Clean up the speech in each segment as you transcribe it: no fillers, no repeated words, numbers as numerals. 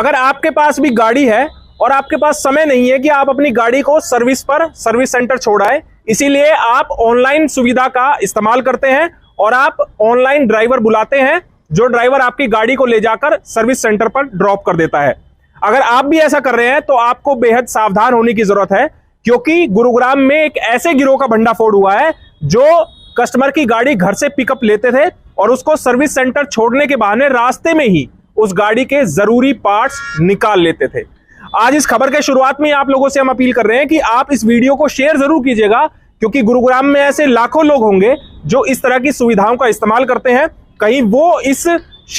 अगर आपके पास भी गाड़ी है और आपके पास समय नहीं है कि आप अपनी गाड़ी को सर्विस पर सर्विस सेंटर छोड़ाएं, इसीलिए आप ऑनलाइन सुविधा का इस्तेमाल करते हैं और आप ऑनलाइन ड्राइवर बुलाते हैं, जो ड्राइवर आपकी गाड़ी को ले जाकर सर्विस सेंटर पर ड्रॉप कर देता है। अगर आप भी ऐसा कर रहे हैं तो आपको बेहद सावधान होने की जरूरत है, क्योंकि गुरुग्राम में एक ऐसे गिरोह का भंडाफोड़ हुआ है जो कस्टमर की गाड़ी घर से पिकअप लेते थे और उसको सर्विस सेंटर छोड़ने के बहाने रास्ते में ही उस गाड़ी के जरूरी पार्ट्स निकाल लेते थे। आज इस खबर के शुरुआत में आप लोगों से हम अपील कर रहे हैं कि आप इस वीडियो को शेयर जरूर कीजिएगा, क्योंकि गुरुग्राम में ऐसे लाखों लोग होंगे जो इस तरह की सुविधाओं का इस्तेमाल करते हैं, कहीं वो इस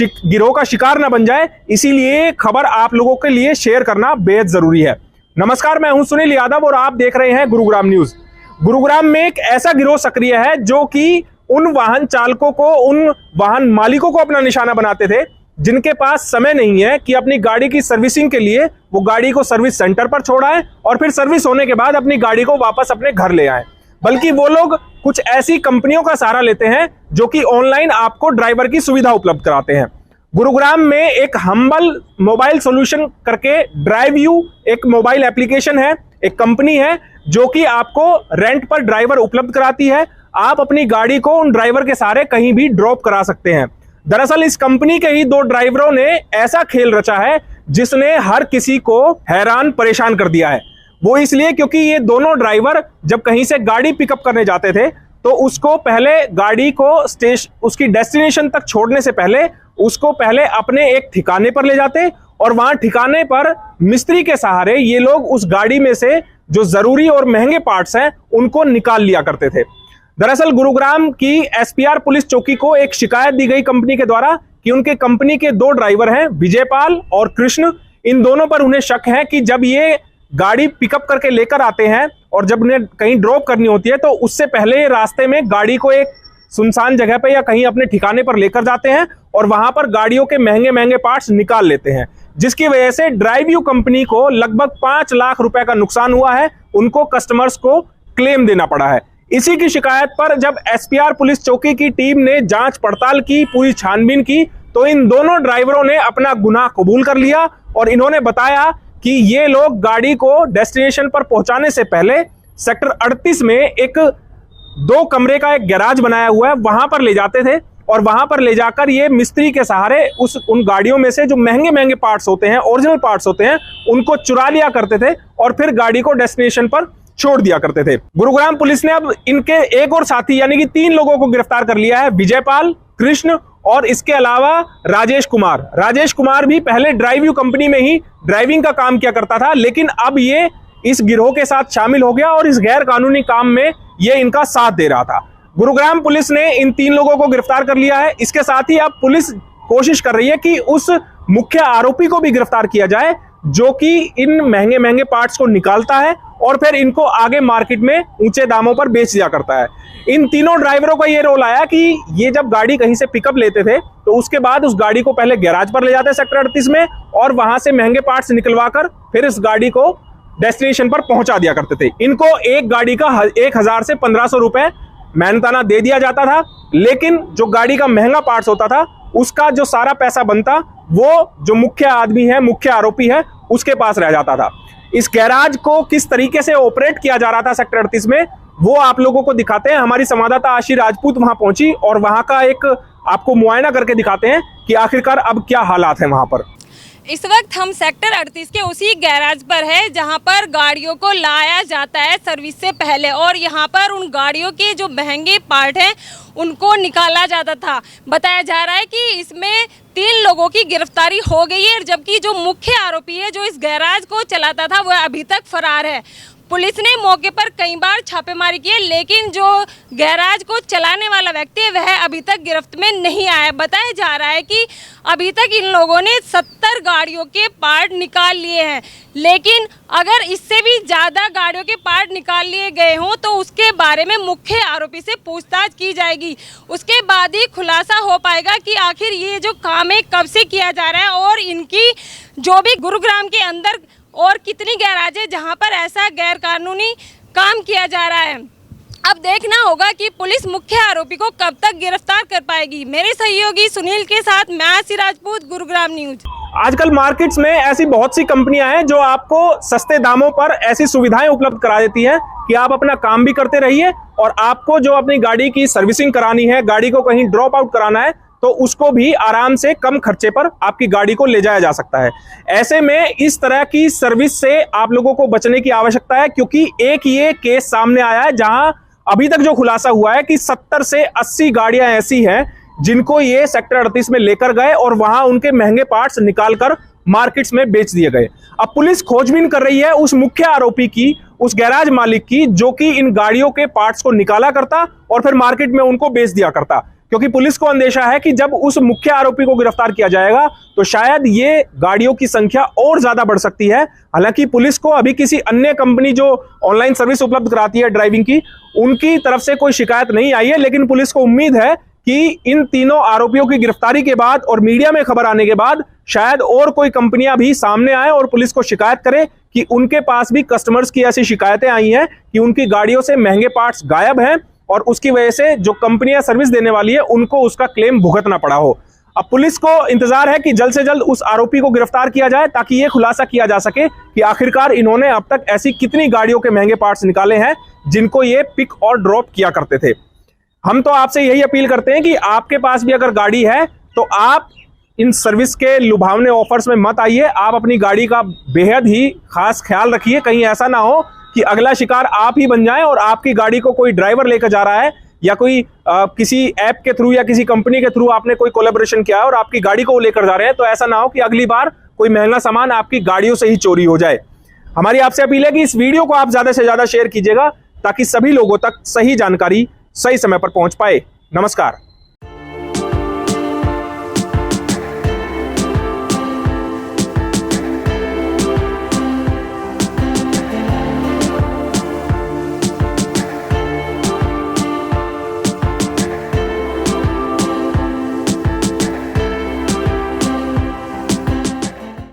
गिरोह का शिकार ना बन जाए। इसीलिए खबर आप लोगों के लिए शेयर करना बेहद जरूरी है। नमस्कार, मैं हूं सुनील यादव और आप देख रहे हैं गुरुग्राम न्यूज। गुरुग्राम में एक ऐसा गिरोह सक्रिय है जो कि उन वाहन चालकों को, उन वाहन मालिकों को अपना निशाना बनाते थे जिनके पास समय नहीं है कि अपनी गाड़ी की सर्विसिंग के लिए वो गाड़ी को सर्विस सेंटर पर छोड़ाएं और फिर सर्विस होने के बाद अपनी गाड़ी को वापस अपने घर ले आएं, बल्कि वो लोग कुछ ऐसी कंपनियों का सहारा लेते हैं जो कि ऑनलाइन आपको ड्राइवर की सुविधा उपलब्ध कराते हैं। गुरुग्राम में एक हम्बल मोबाइल सॉल्यूशन करके ड्राइव यू एक मोबाइल एप्लीकेशन है, एक कंपनी है जो कि आपको रेंट पर ड्राइवर उपलब्ध कराती है। आप अपनी गाड़ी को उन ड्राइवर के सहारे कहीं भी ड्रॉप करा सकते हैं। दरअसल इस कंपनी के ही 2 ड्राइवरों ने ऐसा खेल रचा है जिसने हर किसी को हैरान परेशान कर दिया है। वो इसलिए क्योंकि ये दोनों ड्राइवर जब कहीं से गाड़ी पिकअप करने जाते थे तो उसको पहले गाड़ी को उसकी डेस्टिनेशन तक छोड़ने से पहले उसको पहले अपने एक ठिकाने पर ले जाते और वहां ठिकाने पर मिस्त्री के सहारे ये लोग उस गाड़ी में से जो जरूरी और महंगे पार्ट्स हैं उनको निकाल लिया करते थे। दरअसल गुरुग्राम की एसपीआर पुलिस चौकी को एक शिकायत दी गई कंपनी के द्वारा कि उनके कंपनी के 2 ड्राइवर हैं, विजयपाल और कृष्ण। इन दोनों पर उन्हें शक है कि जब ये गाड़ी पिकअप करके लेकर आते हैं और जब उन्हें कहीं ड्रॉप करनी होती है तो उससे पहले रास्ते में गाड़ी को एक सुनसान जगह पे या कहीं अपने ठिकाने पर लेकर जाते हैं और वहां पर गाड़ियों के महंगे महंगे पार्ट्स निकाल लेते हैं, जिसकी वजह से ड्राइव यू कंपनी को लगभग 5 लाख रुपए का नुकसान हुआ है। उनको कस्टमर्स को क्लेम देना पड़ा है। इसी की शिकायत पर जब एसपीआर पुलिस चौकी की टीम ने जांच पड़ताल की, पूरी छानबीन की, तो इन दोनों ड्राइवरों ने अपना गुनाह कबूल कर लिया और इन्होंने बताया कि ये लोग गाड़ी को डेस्टिनेशन पर पहुंचाने से पहले सेक्टर 38 में एक 2 कमरे का एक गैराज बनाया हुआ है, वहां पर ले जाते थे और वहां पर ले जाकर ये मिस्त्री के सहारे उन गाड़ियों में से जो महंगे महंगे पार्ट्स होते हैं, ओरिजिनल पार्ट्स होते हैं, उनको चुरा लिया करते थे और फिर गाड़ी को डेस्टिनेशन पर छोड़ दिया करते थे। गुरुग्राम पुलिस ने अब इनके एक और साथी यानी कि 3 लोगों को गिरफ्तार कर लिया है, विजयपाल, कृष्ण और इसके अलावा राजेश कुमार। राजेश कुमार भी पहले ड्राइव यू कंपनी में ही ड्राइविंग का काम किया करता था, लेकिन अब ये इस गिरोह के साथ शामिल हो गया और इस गैर कानूनी काम में ये इनका साथ दे रहा था। गुरुग्राम पुलिस ने इन 3 लोगों को गिरफ्तार कर लिया है। इसके साथ ही अब पुलिस कोशिश कर रही है कि उस मुख्य आरोपी को भी गिरफ्तार किया जाए जो कि इन महंगे महंगे पार्ट्स को निकालता है और फिर इनको आगे मार्केट में ऊंचे दामों पर बेच दिया करता है। इन तीनों ड्राइवरों का ये रोल आया कि ये जब गाड़ी कहीं से पिकअप लेते थे तो उसके बाद उस गाड़ी को पहले गैराज पर ले जाते सेक्टर 38 में और वहां से महंगे पार्ट्स निकलवा कर फिर इस गाड़ी को डेस्टिनेशन पर पहुंचा दिया करते थे। इनको एक गाड़ी का 1000 से 1500 रुपए मेहनताना दे दिया जाता था, लेकिन जो गाड़ी का महंगा पार्ट्स होता था उसका जो सारा पैसा बनता वो जो मुख्य आदमी है, मुख्य आरोपी है, उसके पास रह जाता था। इस गैराज को किस तरीके से ऑपरेट किया जा रहा था सेक्टर 38 में वो आप लोगों को दिखाते हैं। हमारी संवाददाता आशी राजपूत वहां पहुंची और वहां का एक आपको मुआयना करके दिखाते हैं कि आखिरकार अब क्या हालात है वहां पर। इस वक्त हम सेक्टर 38 के उसी गैराज पर है जहां पर गाड़ियों को लाया जाता है सर्विस से पहले और यहां पर उन गाड़ियों के जो महंगे पार्ट हैं उनको निकाला जाता था। बताया जा रहा है कि इसमें 3 लोगों की गिरफ्तारी हो गई है, जबकि जो मुख्य आरोपी है जो इस गैराज को चलाता था वह अभी तक फरार है। पुलिस ने मौके पर कई बार छापेमारी की है, लेकिन जो गैराज को चलाने वाला व्यक्ति है वह अभी तक गिरफ्त में नहीं आया। बताया जा रहा है कि अभी तक इन लोगों ने 70 गाड़ियों के पार्ट निकाल लिए हैं, लेकिन अगर इससे भी ज़्यादा गाड़ियों के पार्ट निकाल लिए गए हों तो उसके बारे में मुख्य आरोपी से पूछताछ की जाएगी। उसके बाद ही खुलासा हो पाएगा कि आखिर ये जो काम है कब से किया जा रहा है और इनकी जो भी गुरुग्राम के अंदर और कितनी गैराज है जहां पर ऐसा गैर कानूनी काम किया जा रहा है। अब देखना होगा कि पुलिस मुख्य आरोपी को कब तक गिरफ्तार कर पाएगी। मेरे सहयोगी सुनील के साथ मैं आशी राजपूत, गुरुग्राम न्यूज। आजकल मार्केट्स में ऐसी बहुत सी कंपनियां हैं जो आपको सस्ते दामों पर ऐसी सुविधाएं उपलब्ध करा देती हैं कि आप अपना काम भी करते रहिए और आपको जो अपनी गाड़ी की सर्विसिंग करानी है, गाड़ी को कहीं ड्रॉप आउट कराना है, तो उसको भी आराम से कम खर्चे पर आपकी गाड़ी को ले जाया जा सकता है। ऐसे में इस तरह की सर्विस से आप लोगों को बचने की आवश्यकता है, क्योंकि एक ये केस सामने आया है जहां अभी तक जो खुलासा हुआ है कि 70 से 80 गाड़ियां ऐसी हैं जिनको ये सेक्टर 38 में लेकर गए और वहां उनके महंगे पार्ट्स निकालकर मार्केट्स में बेच दिए गए। अब पुलिस खोजबीन कर रही है उस मुख्य आरोपी की, उस गैराज मालिक की, जो कि इन गाड़ियों के पार्ट्स को निकाला करता और फिर मार्केट में उनको बेच दिया करता, क्योंकि पुलिस को अंदेशा है कि जब उस मुख्य आरोपी को गिरफ्तार किया जाएगा तो शायद ये गाड़ियों की संख्या और ज्यादा बढ़ सकती है। हालांकि पुलिस को अभी किसी अन्य कंपनी जो ऑनलाइन सर्विस उपलब्ध कराती है ड्राइविंग की, उनकी तरफ से कोई शिकायत नहीं आई है, लेकिन पुलिस को उम्मीद है कि इन तीनों आरोपियों की गिरफ्तारी के बाद और मीडिया में खबर आने के बाद शायद और कोई कंपनियां भी सामने आए और पुलिस को शिकायत करे कि उनके पास भी कस्टमर्स की ऐसी शिकायतें आई हैं कि उनकी गाड़ियों से महंगे पार्ट्स गायब हैं और उसकी वजह से जो कंपनियां सर्विस देने वाली है उनको उसका क्लेम भुगतना पड़ा हो। अब पुलिस को इंतजार है कि जल्द से जल्द उस आरोपी को गिरफ्तार किया जाए ताकि यह खुलासा किया जा सके कि आखिरकार इन्होंने अब तक ऐसी कितनी गाड़ियों के महंगे पार्ट्स निकाले हैं जिनको ये पिक और ड्रॉप किया करते थे। हम तो आपसे यही अपील करते हैं कि आपके पास भी अगर गाड़ी है तो आप इन सर्विस के लुभावने ऑफर्स में मत आइए। आप अपनी गाड़ी का बेहद ही खास ख्याल रखिए, कहीं ऐसा ना हो कि अगला शिकार आप ही बन जाएं और आपकी गाड़ी को कोई ड्राइवर लेकर जा रहा है या कोई किसी ऐप के थ्रू या किसी कंपनी के थ्रू आपने कोई कोलैबोरेशन किया है और आपकी गाड़ी को लेकर जा रहे हैं, तो ऐसा ना हो कि अगली बार कोई महंगा सामान आपकी गाड़ियों से ही चोरी हो जाए। हमारी आपसे अपील है कि इस वीडियो को आप ज्यादा से ज्यादा शेयर कीजिएगा ताकि सभी लोगों तक सही जानकारी सही समय पर पहुंच पाए। नमस्कार।